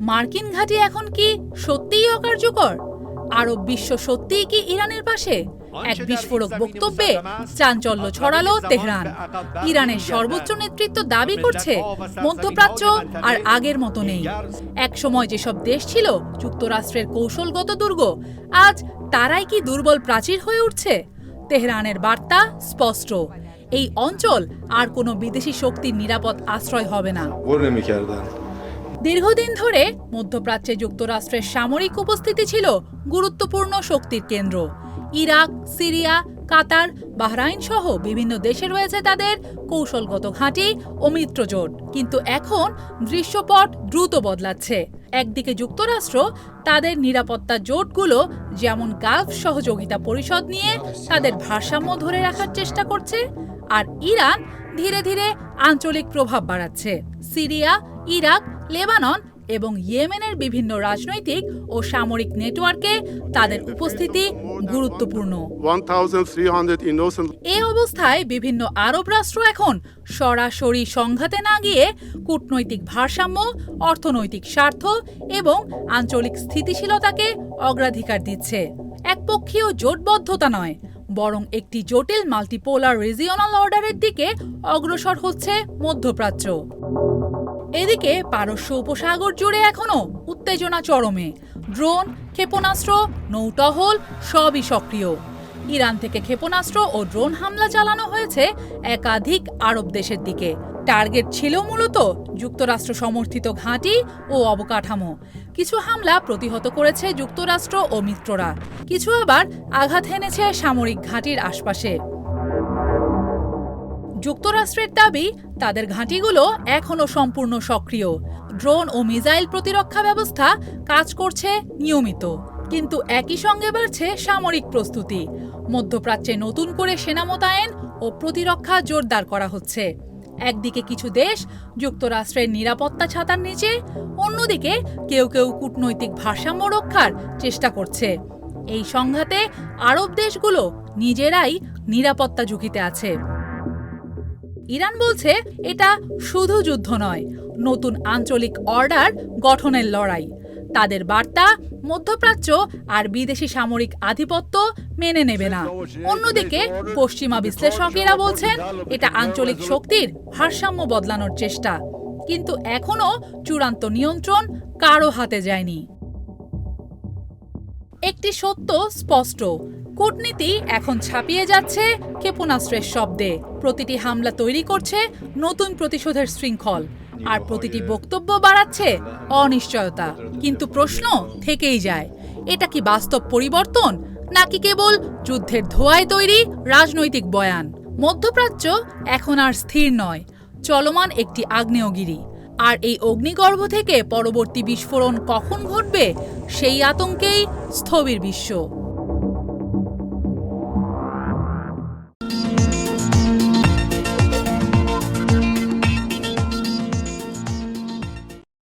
মার্কিন ঘাঁটি এখন কি সত্যিই অকার্যকর? আরব বিশ্ব সত্যিই কি ইরানের পাশে? এক বিস্ফোরক বক্তব্যে চাঞ্চল্য ছড়ালো তেহরান। ইরানের সর্বোচ্চ নেতৃত্ব দাবি করছে মধ্যপ্রাচ্য আর আগের মতো নেই। একসময় যেসব দেশ ছিল যুক্তরাষ্ট্রের কৌশলগত দুর্গ, আজ তারাই কি দুর্বল প্রাচীর হয়ে উঠছে? তেহরানের বার্তা স্পষ্ট, এই অঞ্চল আর কোনো বিদেশি শক্তির নিরাপদ আশ্রয় হবে না। দীর্ঘদিন ধরে মধ্যপ্রাচ্যে যুক্তরাষ্ট্রের সামরিক উপস্থিতি ছিল গুরুত্বপূর্ণ শক্তির কেন্দ্র। ইরাক, সিরিয়া, কাতার, বাহরাইন সহ বিভিন্ন দেশে রয়েছে তাদের কৌশলগত ঘাঁটি ও মিত্রজোট। কিন্তু এখন দৃশ্যপট দ্রুত বদলাচ্ছে। একদিকে যুক্তরাষ্ট্র তাদের নিরাপত্তা জোটগুলো যেমন গালফ সহযোগিতা পরিষদ নিয়ে তাদের ভারসাম্য ধরে রাখার চেষ্টা করছে, আর ইরান ধীরে ধীরে আঞ্চলিক প্রভাব বাড়াচ্ছে। সিরিয়া, ইরাক, লেবানন এবং ইয়েমেনের বিভিন্ন রাজনৈতিক ও সামরিক নেটওয়ার্কে তাদের উপস্থিতি গুরুত্বপূর্ণ। এই অবস্থায় বিভিন্ন আরব রাষ্ট্র এখন সরাসরি সংঘাতে না গিয়ে কূটনৈতিক ভারসাম্য, অর্থনৈতিক স্বার্থ এবং আঞ্চলিক স্থিতিশীলতাকে অগ্রাধিকার দিচ্ছে। একপক্ষীয় জোটবদ্ধতা নয়, বরং একটি জটিল মাল্টিপোলার রিজিওনাল অর্ডারের দিকে অগ্রসর হচ্ছে মধ্যপ্রাচ্য। এদিকে পারস্য উপসাগর জুড়ে এখনো উত্তেজনা চরমে। ড্রোন, ক্ষেপণাস্ত্র, নৌটহল সবই সক্রিয়। ইরান থেকে ক্ষেপণাস্ত্র ও ড্রোন হামলা চালানো হয়েছে একাধিক আরব দেশের দিকে। টার্গেট ছিল মূলত যুক্তরাষ্ট্র সমর্থিত ঘাঁটি ও অবকাঠামো। কিছু হামলা প্রতিহত করেছে যুক্তরাষ্ট্র ও মিত্ররা, কিছু আবার আঘাত হেনেছে সামরিক ঘাঁটির আশপাশে। যুক্তরাষ্ট্রের দাবি, তাদের ঘাঁটিগুলো এখনও সম্পূর্ণ সক্রিয়। ড্রোন ও মিসাইল প্রতিরক্ষা ব্যবস্থা কাজ করছে নিয়মিত। কিন্তু একই সঙ্গে বাড়ছে সামরিক প্রস্তুতি। মধ্যপ্রাচ্যে নতুন করে সেনা মোতায়েন ও প্রতিরক্ষা জোরদার করা হচ্ছে। একদিকে কিছু দেশ যুক্তরাষ্ট্রের নিরাপত্তা ছাতার নিচে, অন্যদিকে কেউ কেউ কূটনৈতিক ভারসাম্য রক্ষার চেষ্টা করছে। এই সংঘাতে আরব দেশগুলো নিজেরাই নিরাপত্তা ঝুঁকিতে আছে। ইরান বলছে এটা শুধু যুদ্ধ নয়, নতুন আঞ্চলিক অর্ডার গঠনের লড়াই। তাদের বার্তা, মধ্যপ্রাচ্য আর বিদেশি সামরিক আধিপত্য মেনে নেবে না। অন্যদিকে পশ্চিমা বিশ্লেষকেরা বলছেন এটা আঞ্চলিক শক্তির ভারসাম্য বদলানোর চেষ্টা, কিন্তু এখনো চূড়ান্ত নিয়ন্ত্রণ কারো হাতে যায়নি। একটি সত্য স্পষ্ট, কূটনীতি এখন ছাপিয়ে যাচ্ছে ক্ষেপণাস্ত্রের শব্দে। প্রতিটি হামলা তৈরি করছে নতুন প্রতিশোধের শৃঙ্খল, আর প্রতিটি বক্তব্য বাড়াচ্ছে অনিশ্চয়তা। কিন্তু প্রশ্ন থেকেই যায়, এটা কি বাস্তব পরিবর্তন, নাকি কেবল যুদ্ধের ধোঁয়ায় তৈরি রাজনৈতিক বয়ান? মধ্যপ্রাচ্য এখন আর স্থির নয়, চলমান একটি আগ্নেয়গিরি। আর এই অগ্নিগর্ভ থেকে পরবর্তী বিস্ফোরণ কখন ঘটবে, সেই আতঙ্কেই স্থবির বিশ্ব।